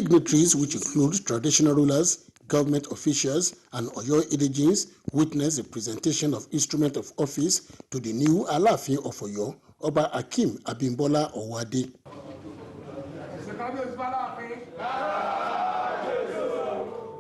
Dignitaries, which include traditional rulers, government officials, and Oyo indigenes, witnessed the presentation of instrument of office to the new Alaafin of Oyo, Oba Hakeem Abimbola Owade.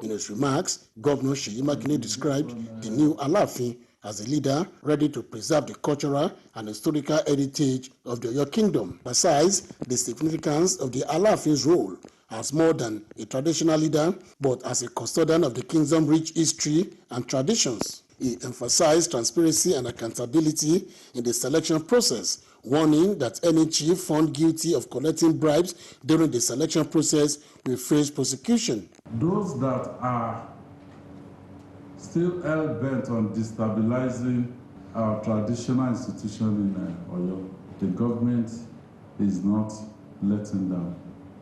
In his remarks, Governor Seyi Makinde described the new Alaafin as a leader ready to preserve the cultural and historical heritage of the Oyo Kingdom. Besides, the significance of the Alaafin's role as more than a traditional leader, but as a custodian of the kingdom's rich history and traditions. He emphasized transparency and accountability in the selection process, warning that any chief found guilty of collecting bribes during the selection process will face prosecution. Those that are still hell-bent on destabilizing our traditional institution in Oyo, the government is not letting them.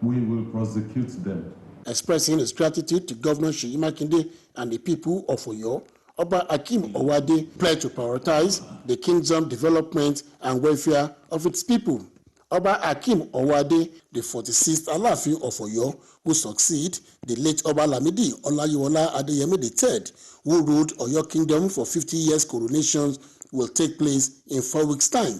We will prosecute them. Expressing his gratitude to Governor Seyi Makinde and the people of Oyo, Oba Hakeem Owade pledged to prioritize the kingdom development and welfare of its people. Oba Hakeem Owade, the 46th Alaafin of Oyo, who succeed the late Oba Lamidi Olayiwola Adeyemi III, who ruled Oyo Kingdom for 50 years coronations, will take place in 4 weeks' time.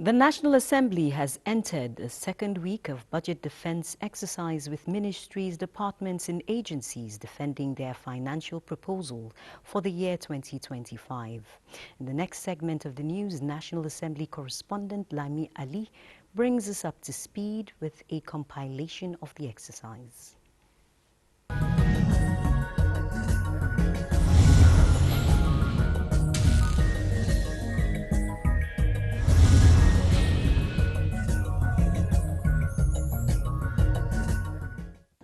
The National Assembly has entered the second week of budget defense exercise with ministries, departments and agencies defending their financial proposal for the year 2025. In the next segment of the news, National Assembly correspondent Lami Ali brings us up to speed with a compilation of the exercise.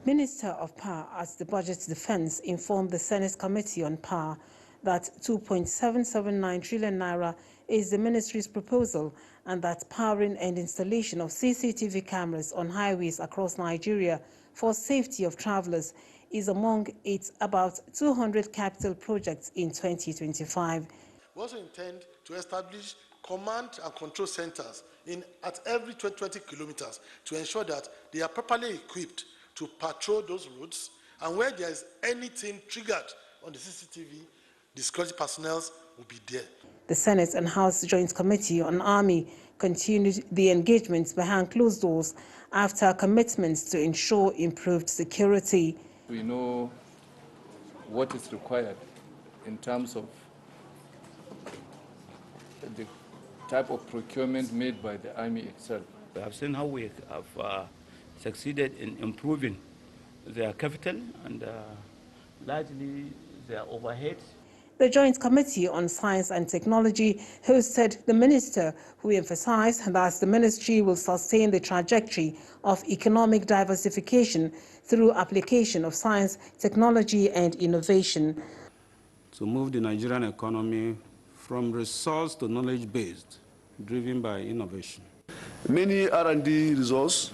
Minister of Power at the Budget Defense informed the Senate Committee on Power that 2.779 trillion naira is the ministry's proposal and that powering and installation of CCTV cameras on highways across Nigeria for safety of travelers is among its about 200 capital projects in 2025. We also intend to establish command and control centers at every 20 kilometers to ensure that they are properly equipped to patrol those routes, and where there is anything triggered on the CCTV, the security personnel will be there. The Senate and House Joint Committee on Army continued the engagements behind closed doors after commitments to ensure improved security. We know what is required in terms of the type of procurement made by the Army itself. We have seen how we have succeeded in improving their capital and largely their overheads. The Joint Committee on Science and Technology hosted the minister, who emphasized that the ministry will sustain the trajectory of economic diversification through application of science, technology and innovation. To move the Nigerian economy from resource to knowledge-based, driven by innovation. Many R&D resources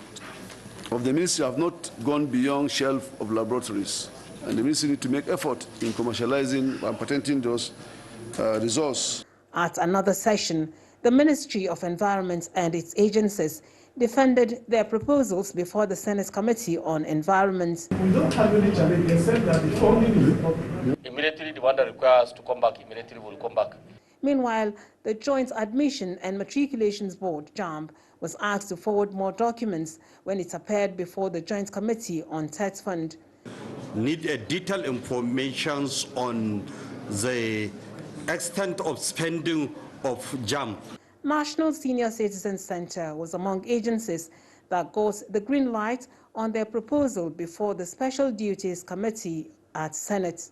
of the ministry have not gone beyond shelf of laboratories, and the ministry need to make effort in commercializing and patenting those resources. At another session, the Ministry of Environment and its agencies defended their proposals before the Senate Committee on Environment. We don't have any challenge except that the funding is not. Immediately, the one that requires to come back, immediately will come back. Meanwhile, the Joint Admission and Matriculations Board, JAMB, was asked to forward more documents when it appeared before the Joint Committee on Tax Fund. Need a detailed information on the extent of spending of JAMB. National Senior Citizen Center was among agencies that got the green light on their proposal before the Special Duties Committee at Senate.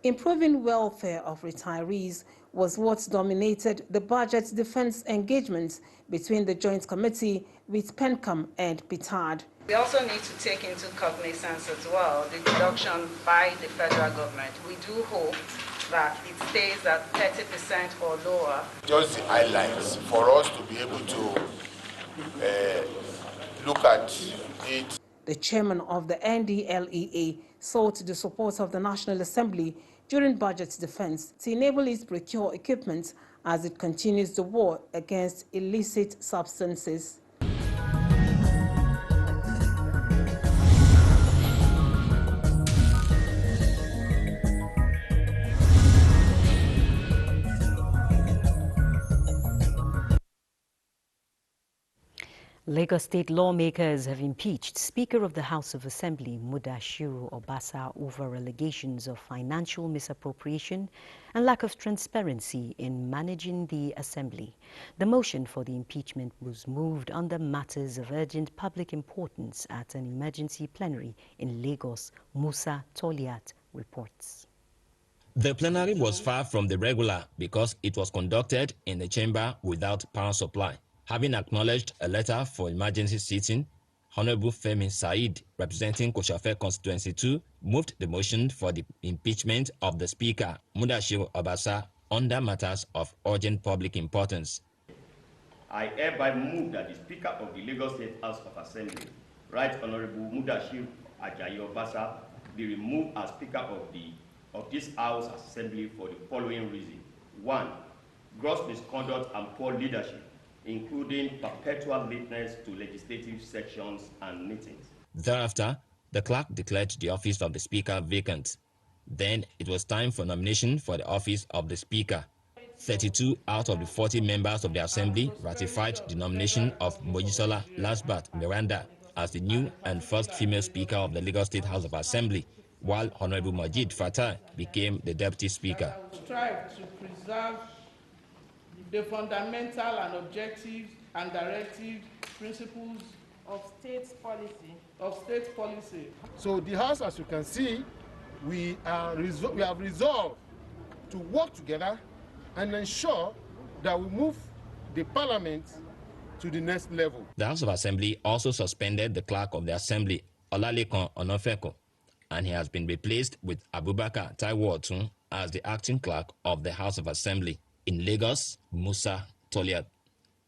Improving welfare of retirees was what dominated the budget defense engagements between the Joint Committee with PENCAM and PITAD. We also need to take into cognizance as well the deduction by the federal government. We do hope that it stays at 30% or lower. Just the highlights for us to be able to look at it. The chairman of the NDLEA sought the support of the National Assembly during budget defense to enable it to procure equipment as it continues the war against illicit substances. Lagos State lawmakers have impeached Speaker of the House of Assembly, Mudashiru Obasa, over allegations of financial misappropriation and lack of transparency in managing the Assembly. The motion for the impeachment was moved under matters of urgent public importance at an emergency plenary in Lagos. Musa Toliat reports. The plenary was far from the regular because it was conducted in the chamber without power supply. Having acknowledged a letter for emergency sitting, Honorable Femi Said, representing Koshafe Constituency 2, moved the motion for the impeachment of the Speaker, Mudashiru Obasa, under matters of urgent public importance. I hereby move that the Speaker of the Lagos State House of Assembly, Right Honorable Mudashiru Ajayi Obasa, be removed as Speaker of this House Assembly for the following reason. 1. Gross misconduct and poor leadership, including perpetual lateness to legislative sessions and meetings. Thereafter, the clerk declared the office of the Speaker vacant. Then it was time for nomination for the office of the Speaker. 32 out of the 40 members of the Assembly ratified the nomination of Mojisola Lasbat Miranda as the new and first female Speaker of the Lagos State House of Assembly, while Honorable Majid Fatai became the Deputy Speaker. Strive to preserve the fundamental and objective and directive principles of state policy. So the House, as you can see, we have resolved to work together and ensure that we move the Parliament to the next level. The House of Assembly also suspended the Clerk of the Assembly, Olalekan Onofeko, and he has been replaced with Abubakar Taiwo as the acting Clerk of the House of Assembly. In Lagos, Musa Toliat,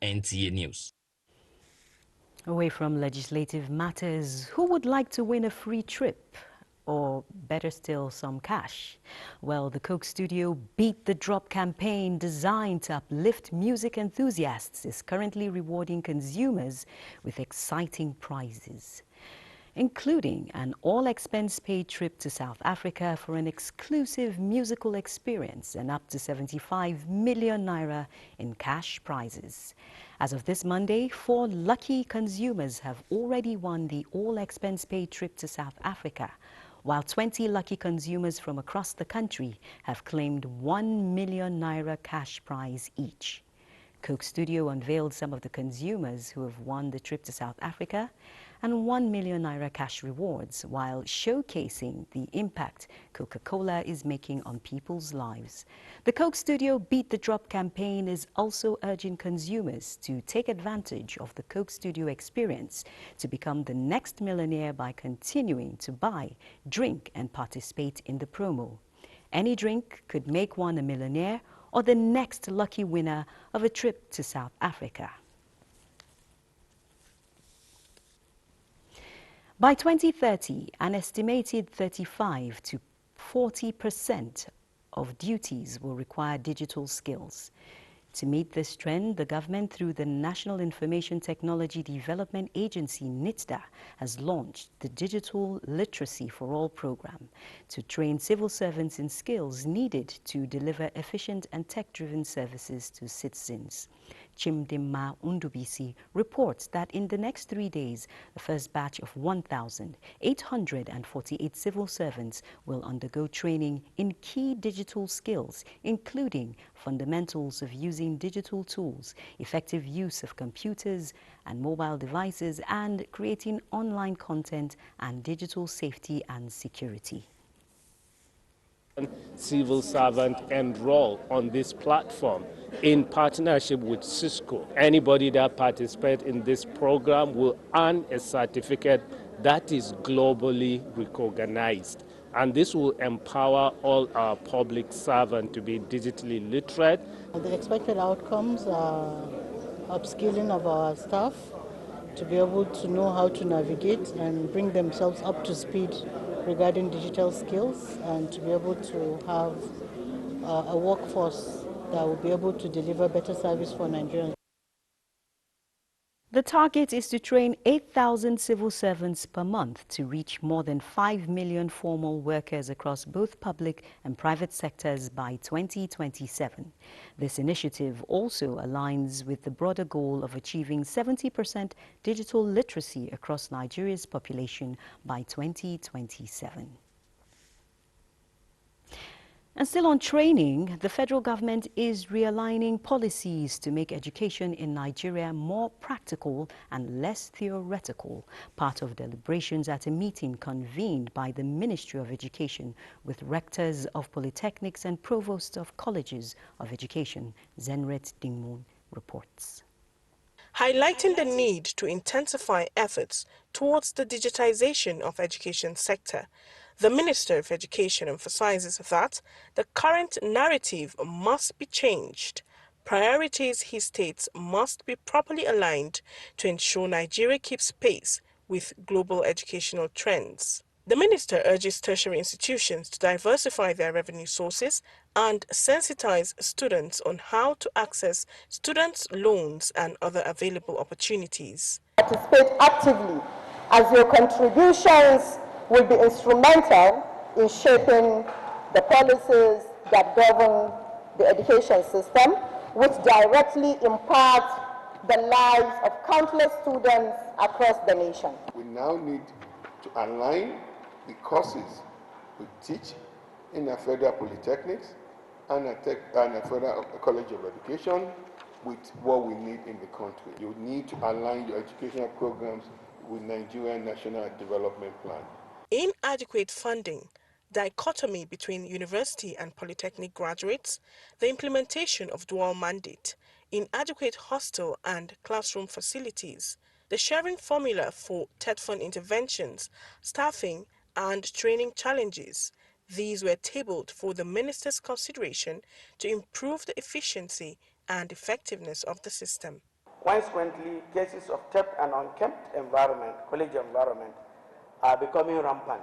NTA News. Away from legislative matters, who would like to win a free trip? Or better still, some cash? Well, the Coke Studio Beat the Drop campaign, designed to uplift music enthusiasts, is currently rewarding consumers with exciting prizes, including an all-expense-paid trip to South Africa for an exclusive musical experience and up to 75 million naira in cash prizes. As of this Monday, 4 lucky consumers have already won the all-expense-paid trip to South Africa, while 20 lucky consumers from across the country have claimed 1 million naira cash prize each. Coke Studio unveiled some of the consumers who have won the trip to South Africa and 1 million naira cash rewards, while showcasing the impact Coca-Cola is making on people's lives. The Coke Studio Beat the Drop campaign is also urging consumers to take advantage of the Coke Studio experience to become the next millionaire by continuing to buy, drink, and participate in the promo. Any drink could make one a millionaire or the next lucky winner of a trip to South Africa. By 2030, an estimated 35 to 40% of duties will require digital skills. To meet this trend, the government, through the National Information Technology Development Agency, NITDA, has launched the Digital Literacy for All program to train civil servants in skills needed to deliver efficient and tech-driven services to citizens. Chimdimma Undubisi reports that in the next 3 days, the first batch of 1,848 civil servants will undergo training in key digital skills, including fundamentals of using digital tools, effective use of computers and mobile devices, and creating online content and digital safety and security. Civil servant enroll on this platform in partnership with Cisco. Anybody that participates in this program will earn a certificate that is globally recognized. And this will empower all our public servants to be digitally literate. The expected outcomes are upskilling of our staff to be able to know how to navigate and bring themselves up to speed regarding digital skills, and to be able to have a workforce that will be able to deliver better service for Nigerians. The target is to train 8,000 civil servants per month to reach more than 5 million formal workers across both public and private sectors by 2027. This initiative also aligns with the broader goal of achieving 70% digital literacy across Nigeria's population by 2027. And still on training, the federal government is realigning policies to make education in Nigeria more practical and less theoretical, part of deliberations at a meeting convened by the Ministry of Education with rectors of polytechnics and provosts of colleges of education. Zenret Dingmun reports. Highlighting the need to intensify efforts towards the digitization of education sector, the Minister of Education emphasizes that the current narrative must be changed. Priorities, he states, must be properly aligned to ensure Nigeria keeps pace with global educational trends. The minister urges tertiary institutions to diversify their revenue sources and sensitize students on how to access students' loans and other available opportunities. Participate actively, as your contributions will be instrumental in shaping the policies that govern the education system, which directly impacts the lives of countless students across the nation. We now need to align the courses we teach in a federal polytechnics and a federal college of education with what we need in the country. You need to align your educational programs with Nigerian National Development Plan. Inadequate funding, dichotomy between university and polytechnic graduates, the implementation of dual mandate, inadequate hostel and classroom facilities, the sharing formula for TED fund interventions, staffing and training challenges. These were tabled for the minister's consideration to improve the efficiency and effectiveness of the system. Consequently, cases of theft and unkempt environment, college environment, are becoming rampant,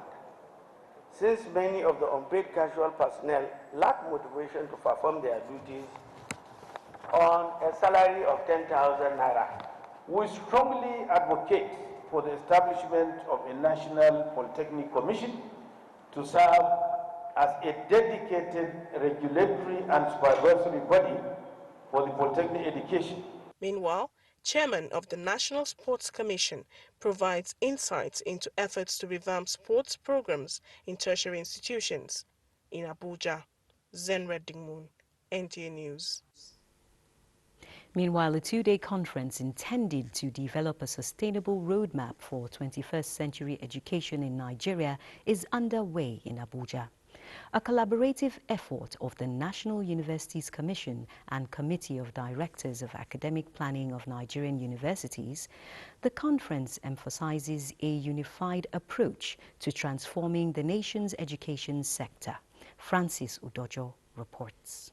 since many of the unpaid casual personnel lack motivation to perform their duties on a salary of 10,000 naira. We strongly advocate for the establishment of a National Polytechnic Commission to serve as a dedicated regulatory and supervisory body for the polytechnic education. Meanwhile, Chairman of the National Sports Commission provides insights into efforts to revamp sports programs in tertiary institutions. In Abuja, Zenred Dingmoon, NTA News. Meanwhile, a two-day conference intended to develop a sustainable roadmap for 21st century education in Nigeria is underway in Abuja. A collaborative effort of the National Universities Commission and Committee of Directors of Academic Planning of Nigerian Universities, the conference emphasizes a unified approach to transforming the nation's education sector. Francis Udojo reports.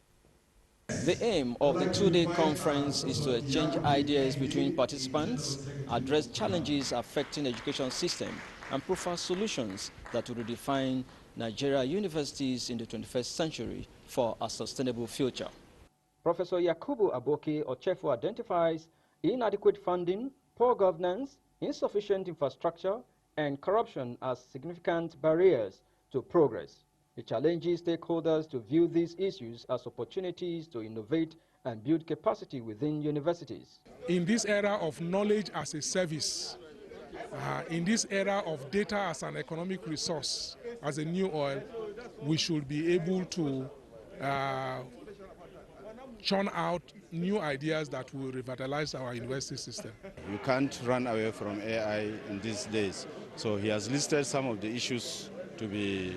The aim of the two-day conference is to exchange ideas between participants, address challenges affecting the education system, and provide solutions that will redefine Nigeria universities in the 21st century for a sustainable future. Professor Yakubu Aboki Ochefu identifies inadequate funding, poor governance, insufficient infrastructure, and corruption as significant barriers to progress. He challenges stakeholders to view these issues as opportunities to innovate and build capacity within universities. In this era of knowledge as a service, in this era of data as an economic resource, as a new oil, we should be able to churn out new ideas that will revitalize our university system. You can't run away from AI in these days. So he has listed some of the issues to be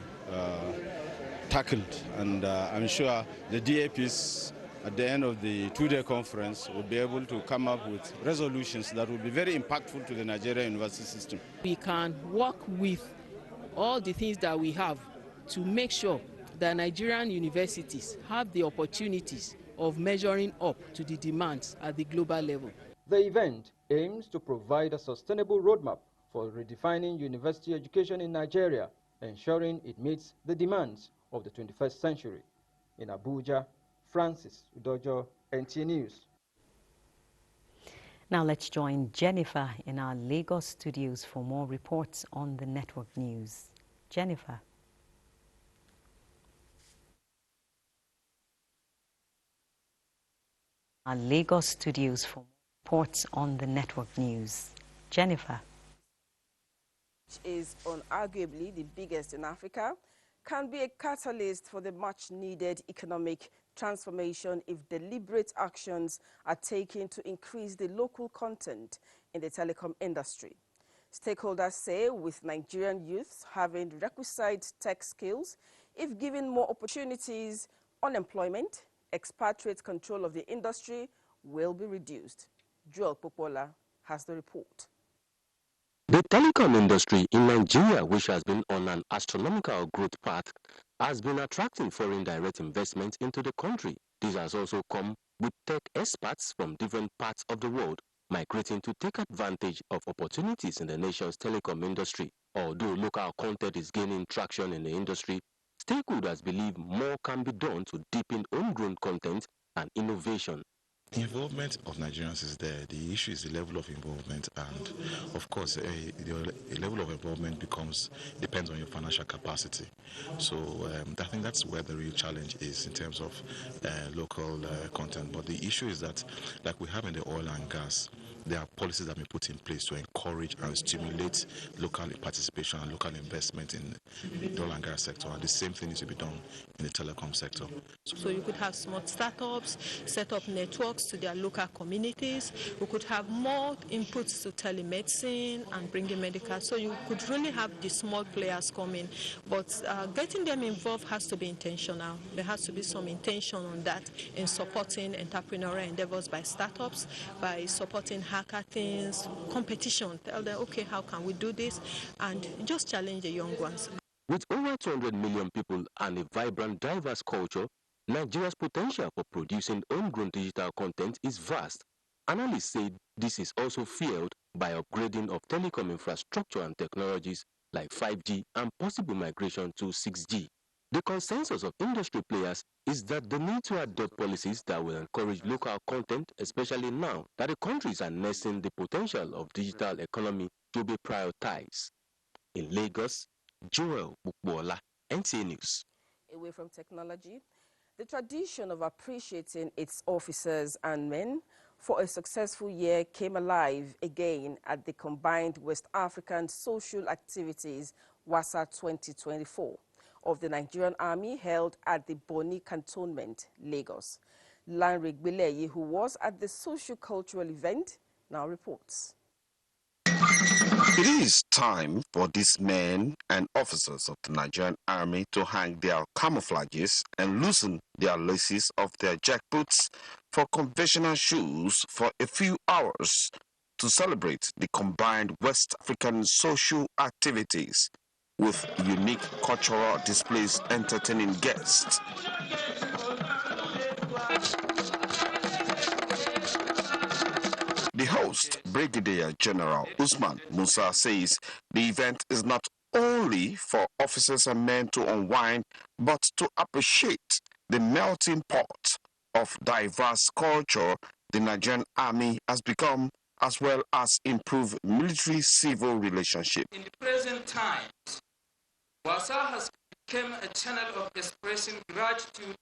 tackled, and I'm sure the DAPs at the end of the two-day conference will be able to come up with resolutions that will be very impactful to the Nigerian university system. We can work with all the things that we have to make sure that Nigerian universities have the opportunities of measuring up to the demands at the global level. The event aims to provide a sustainable roadmap for redefining university education in Nigeria, ensuring it meets the demands of the 21st century. In Abuja, Francis Udojo, NTA News. Now let's join Jennifer in our Lagos studios for more reports on the network news. Jennifer. Our Lagos studios for reports on the network news. Jennifer. Is unarguably the biggest in Africa, can be a catalyst for the much-needed economic transformation if deliberate actions are taken to increase the local content in the telecom industry. Stakeholders say with Nigerian youths having the requisite tech skills, if given more opportunities, unemployment, expatriate control of the industry will be reduced. Joel Popola has the report. The telecom industry in Nigeria, which has been on an astronomical growth path, has been attracting foreign direct investment into the country. This has also come with tech experts from different parts of the world migrating to take advantage of opportunities in the nation's telecom industry. Although local content is gaining traction in the industry, stakeholders believe more can be done to deepen homegrown content and innovation. The involvement of Nigerians is there. The issue is the level of involvement, and of course, the level of involvement depends on your financial capacity. So I think that's where the real challenge is in terms of local content. But the issue is that, like we have in the oil and gas, there are policies that may put in place to encourage and stimulate local participation and local investment in the oil and gas sector, and the same thing needs to be done in the telecom sector. So you could have small startups set up networks to their local communities. We could have more inputs to telemedicine and bringing medical. So you could really have the small players come in. But getting them involved has to be intentional. There has to be some intention on that in supporting entrepreneurial endeavors by startups, by supporting hackathons, competition. Tell them, okay, how can we do this? And just challenge the young ones. With over 200 million people and a vibrant, diverse culture, Nigeria's potential for producing homegrown digital content is vast. Analysts say this is also fueled by upgrading of telecom infrastructure and technologies like 5G and possible migration to 6G. The consensus of industry players is that the need to adopt policies that will encourage local content, especially now that the countries are harnessing the potential of digital economy, to be prioritized. In Lagos, Joel Bukbola, NTA News. Away from technology, the tradition of appreciating its officers and men for a successful year came alive again at the Combined West African Social Activities WASA 2024 of the Nigerian Army held at the Boni Cantonment, Lagos. Lanre Gbeleyi, who was at the socio-cultural event, now reports. It is time for these men and officers of the Nigerian Army to hang their camouflages and loosen their laces of their jackboots for conventional shoes for a few hours to celebrate the Combined West African Social Activities with unique cultural displays entertaining guests. The host, Brigadier General Usman Musa, says the event is not only for officers and men to unwind, but to appreciate the melting pot of diverse culture the Nigerian Army has become, as well as improve military-civil relationship. In the present times, WASA has become a channel of expressing gratitude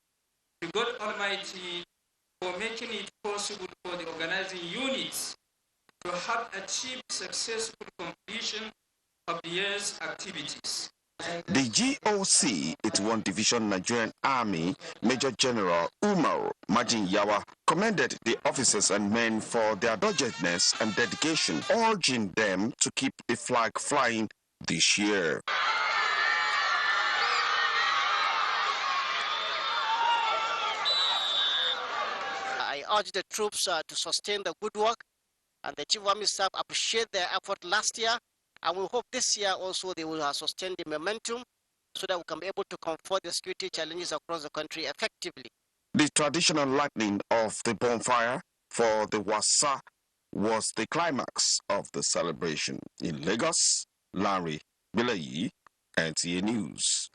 to God Almighty for making it possible for the organizing units to have achieved successful completion of the year's activities. The GOC 81 Division Nigerian Army Major General Umar Majinyawa commended the officers and men for their doggedness and dedication, urging them to keep the flag flying this year. I urge the troops to sustain the good work, and the Chief Army Staff appreciate their effort last year, and we hope this year also they will sustain the momentum so that we can be able to confront the security challenges across the country effectively. The traditional lighting of the bonfire for the Wasa was the climax of the celebration. In Lagos, Larry Bilayi, NTA News.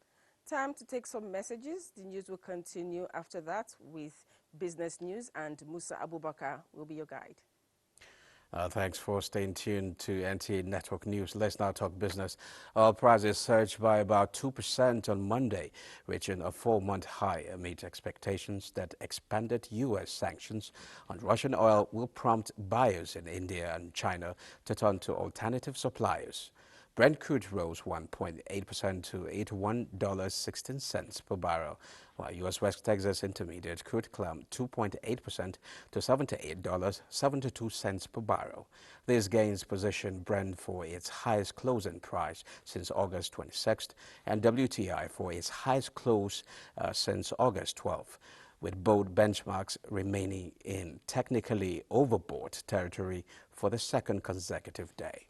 Time to take some messages. The news will continue after that with business news, and Musa Abubakar will be your guide. Thanks for staying tuned to NTA Network News. Let's now talk business. Oil prices surged by about 2% on Monday, reaching a 4-month high amid expectations that expanded U.S. sanctions on Russian oil will prompt buyers in India and China to turn to alternative suppliers. Brent crude rose 1.8% to $81.16 per barrel, while U.S. West Texas Intermediate crude climbed 2.8% to $78.72 per barrel. These gains position Brent for its highest closing price since August 26th and WTI for its highest close since August 12th, with both benchmarks remaining in technically overbought territory for the second consecutive day.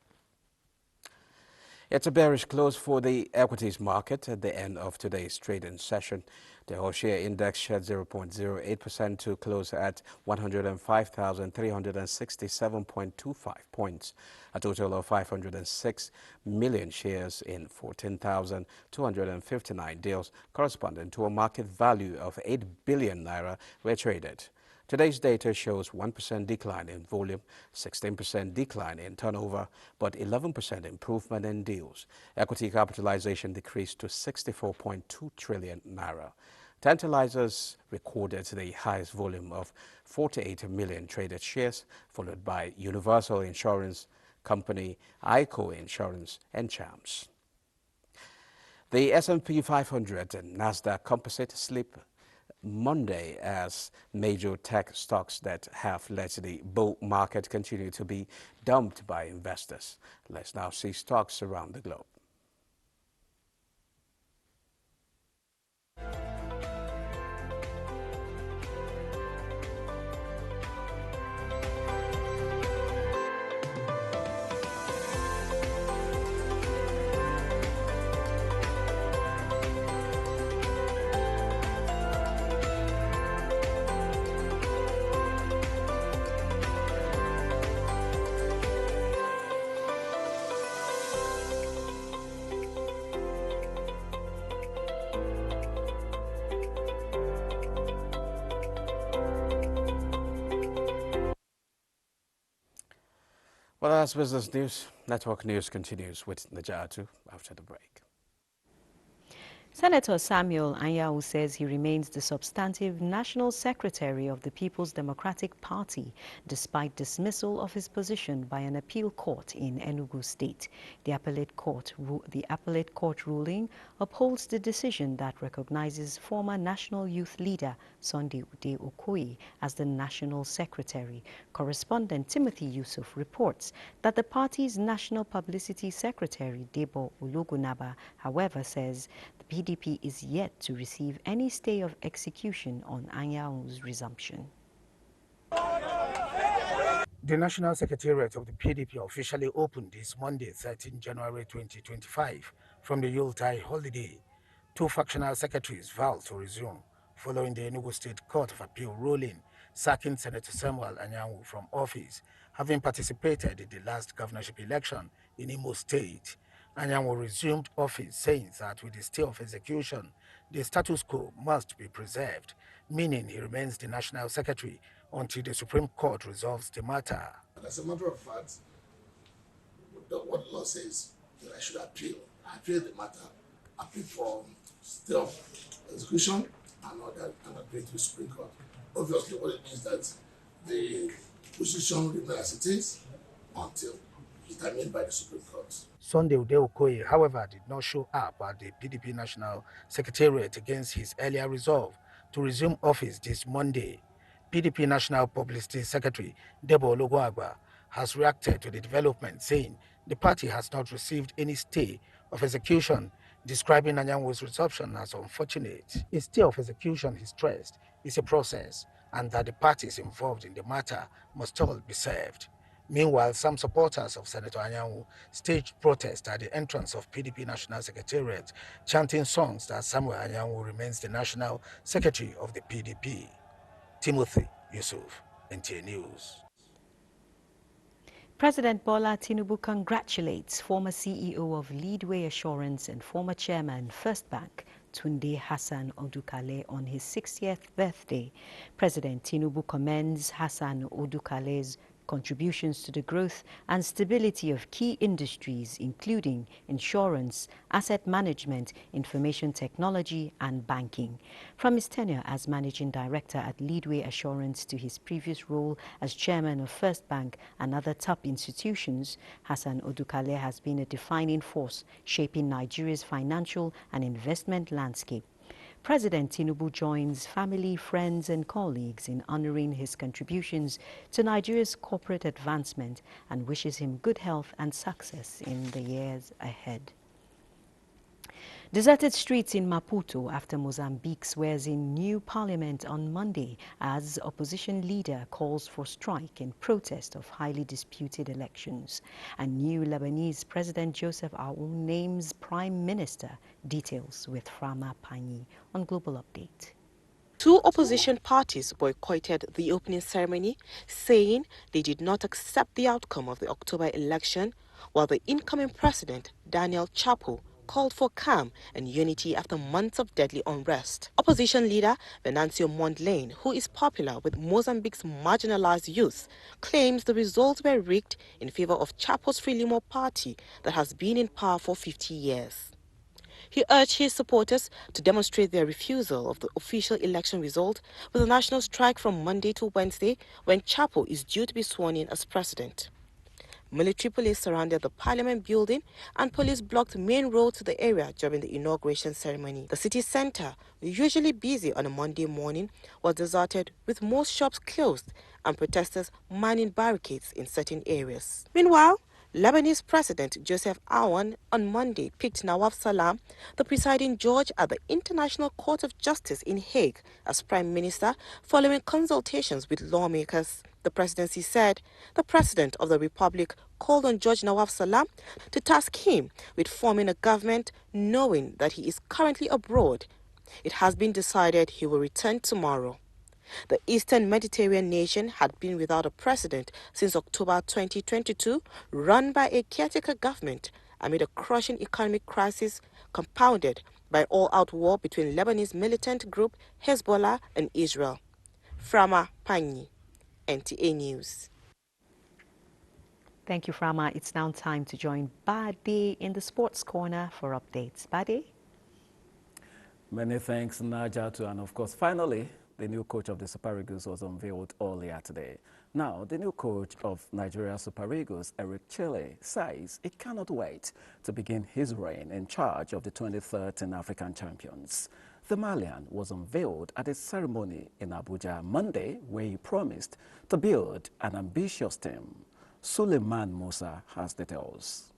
It's a bearish close for the equities market at the end of today's trading session. The whole-share index shed 0.08% to close at 105,367.25 points. A total of 506 million shares in 14,259 deals, corresponding to a market value of 8 billion naira, were traded. Today's data shows 1% decline in volume, 16% decline in turnover, but 11% improvement in deals. Equity capitalization decreased to 64.2 trillion naira. Tantalizers recorded the highest volume of 48 million traded shares, followed by Universal Insurance Company, ICO Insurance, and Chams. The S&P 500 and Nasdaq Composite slip Monday as major tech stocks that have led the bull market continue to be dumped by investors. Let's now see stocks around the globe. Well, that's business news. Network News continues with Najatu after the break. Senator Samuel Anyanwu says he remains the substantive National Secretary of the People's Democratic Party, despite dismissal of his position by an appeal court in Enugu State. The appellate court ruling upholds the decision that recognizes former National Youth Leader Sunday Ude Okoye as the National Secretary. Correspondent Timothy Yusuf reports that the party's National Publicity Secretary, Debo Ologunaba, however, says the PDP is yet to receive any stay of execution on Anyawu's resumption. The National Secretariat of the PDP officially opened this Monday, 13 January 2025, from the Yuletide holiday. Two factional secretaries vowed to resume following the Enugu State Court of Appeal ruling sacking Senator Samuel Anyanwu from office, having participated in the last governorship election in Imo State. Anyanwu resumed office, saying that with the stay of execution, the status quo must be preserved, meaning he remains the National Secretary until the Supreme Court resolves the matter. As a matter of fact, what the law says that I should appeal. I appeal the matter, appeal for stay of execution and appeal to the Supreme Court. Obviously, what it means that the position remains as it is until determined by the Supreme Court. Sunday Ude Okoye, however, did not show up at the PDP National Secretariat against his earlier resolve to resume office this Monday. PDP National Publicity Secretary Debo Ologunaba has reacted to the development, saying the party has not received any stay of execution, describing Anyanwu's resumption as unfortunate. A stay of execution, he stressed, is a process, and that the parties involved in the matter must all be served. Meanwhile, some supporters of Senator Anyanwu staged protests at the entrance of PDP National Secretariat, chanting songs that Samuel Anyanwu remains the National Secretary of the PDP. Timothy Yusuf, NTA News. President Bola Tinubu congratulates former CEO of Leadway Assurance and former chairman First Bank, Tunde Hassan Odukale, on his 60th birthday. President Tinubu commends Hassan Odukale's contributions to the growth and stability of key industries, including insurance, asset management, information technology, and banking. From his tenure as managing director at Leadway Assurance to his previous role as chairman of First Bank and other top institutions, Hassan Odukale has been a defining force shaping Nigeria's financial and investment landscape. President Tinubu joins family, friends and colleagues in honoring his contributions to Nigeria's corporate advancement and wishes him good health and success in the years ahead. Deserted streets in Maputo after Mozambique swears in new parliament on Monday as opposition leader calls for strike in protest of highly disputed elections. And new Lebanese President Joseph Aoun names prime minister. Details with Frama Pani on Global Update. Two opposition parties boycotted the opening ceremony, saying they did not accept the outcome of the October election, while the incoming president, Daniel Chapo, called for calm and unity after months of deadly unrest. Opposition leader Venancio Mondlane, who is popular with Mozambique's marginalized youth, claims the results were rigged in favor of Chapo's Frelimo party that has been in power for 50 years. He urged his supporters to demonstrate their refusal of the official election result with a national strike from Monday to Wednesday when Chapo is due to be sworn in as president. Military police surrounded the parliament building and police blocked main roads to the area during the inauguration ceremony. The city center, usually busy on a Monday morning, was deserted with most shops closed and protesters manning barricades in certain areas. Meanwhile, Lebanese President Joseph Aoun on Monday picked Nawaf Salam, the presiding judge at the International Court of Justice in Hague, as prime minister following consultations with lawmakers. The presidency said the president of the republic called on Judge Nawaf Salam to task him with forming a government, knowing that he is currently abroad. It has been decided he will return tomorrow. The Eastern Mediterranean nation had been without a president since October 2022, run by a caretaker government amid a crushing economic crisis compounded by all-out war between Lebanese militant group Hezbollah and Israel. Frama Panyi, NTA News. Thank you, Frama. It's now time to join Bade in the Sports Corner for updates. Bade? Many thanks, Najatu. And of course, finally, the new coach of the Super Eagles was unveiled earlier today. Now, the new coach of Nigeria Super Eagles, Eric Chelle, says he cannot wait to begin his reign in charge of the 2013 African champions. The Malian was unveiled at a ceremony in Abuja Monday where he promised to build an ambitious team. Suleiman Musa has details.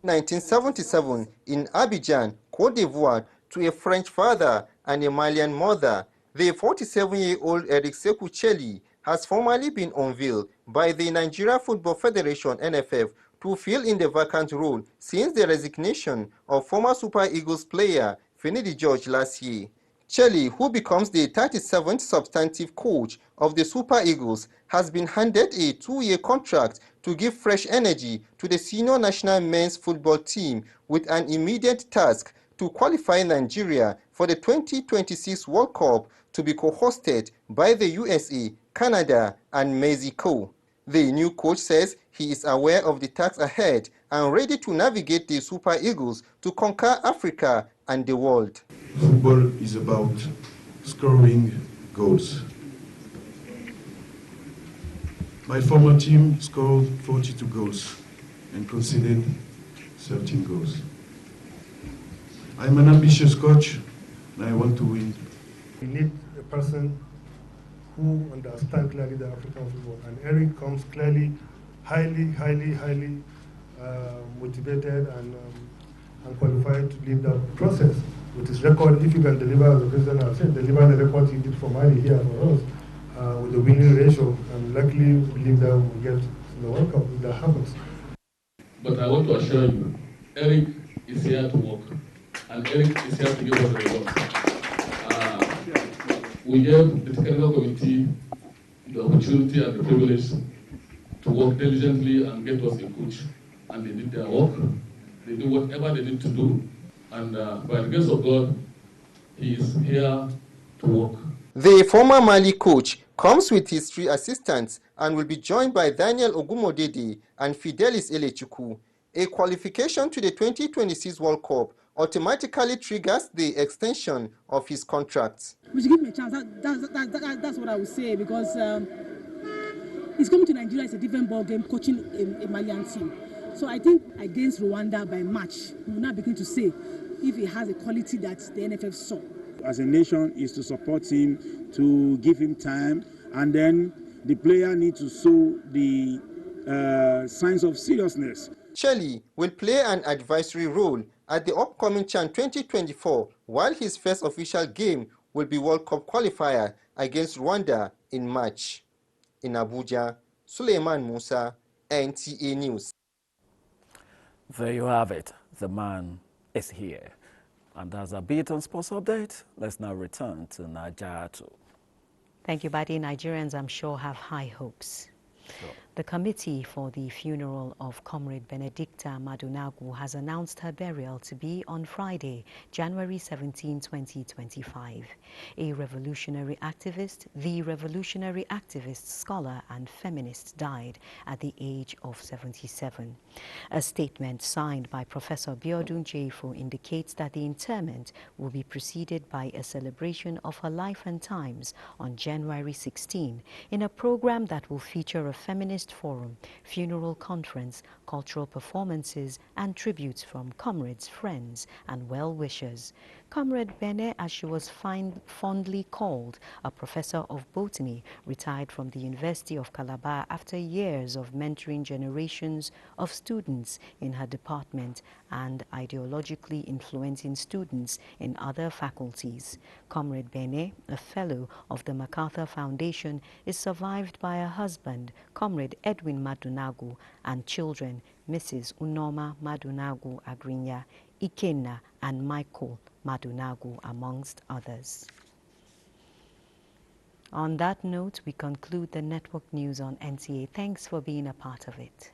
1977 in Abidjan, Cote d'Ivoire, to a French father and a Malian mother, the 47-year-old Eric Sekou Chelle has formally been unveiled by the Nigeria Football Federation (NFF) to fill in the vacant role since the resignation of former Super Eagles player Finidi George last year. Chelle, who becomes the 37th substantive coach of the Super Eagles, has been handed a 2-year contract to give fresh energy to the senior national men's football team with an immediate task to qualify Nigeria for the 2026 World Cup to be co-hosted by the USA, Canada, and Mexico. The new coach says he is aware of the task ahead and ready to navigate the Super Eagles to conquer Africa and the world. Football is about scoring goals. My former team scored 42 goals and conceded 13 goals. I'm an ambitious coach and I want to win. We need a person who understands clearly the African football, and Eric comes clearly, highly motivated and qualified to lead the process. With his record, if you can deliver, as the president has said, deliver the record he did for Mali here for us, with the winning ratio, I'm likely believe that we'll get the World Cup if that happens. But I want to assure you, Eric is here to work, and Eric is here to give us the results. We gave the technical committee the opportunity and the privilege to work diligently and get us a coach, and they did their work. They do whatever they need to do, and by the grace of God, he is here to work. The former Mali coach comes with his 3 assistants and will be joined by Daniel Ogumodede and Fidelis Elechukwu. A qualification to the 2026 World Cup automatically triggers the extension of his contract. We should give him a chance. That's what I would say, because he's coming to Nigeria. It's a different ball game, coaching a Malian team. So I think against Rwanda by March, we will now begin to say if he has a quality that the NFF saw. As a nation, is to support him, to give him time, and then the player needs to show the signs of seriousness. Chelle will play an advisory role at the upcoming CHAN 2024, while his first official game will be World Cup qualifier against Rwanda in March. In Abuja, Suleiman Musa, NTA News. There you have it. The man is here. And that's a bit on Sports Update. Let's now return to Najatu. Thank you, Badi. Nigerians, I'm sure, have high hopes. Sure. The committee for the funeral of Comrade Benedicta Madunagu has announced her burial to be on Friday, January 17, 2025. The revolutionary activist, scholar and feminist died at the age of 77. A statement signed by Professor Biodun Jefo indicates that the interment will be preceded by a celebration of her life and times on January 16 in a program that will feature a feminist forum, funeral conference, cultural performances, and tributes from comrades, friends, and well-wishers. Comrade Bene, as she was fondly called, a professor of botany, retired from the University of Calabar after years of mentoring generations of students in her department and ideologically influencing students in other faculties. Comrade Bene, a fellow of the MacArthur Foundation, is survived by a husband, Comrade Edwin Madunagu, and children, Mrs. Unoma Madunagu Agrinya, Ikenna, and Michael Madunagu, amongst others. On that note, we conclude the network news on NTA. Thanks for being a part of it.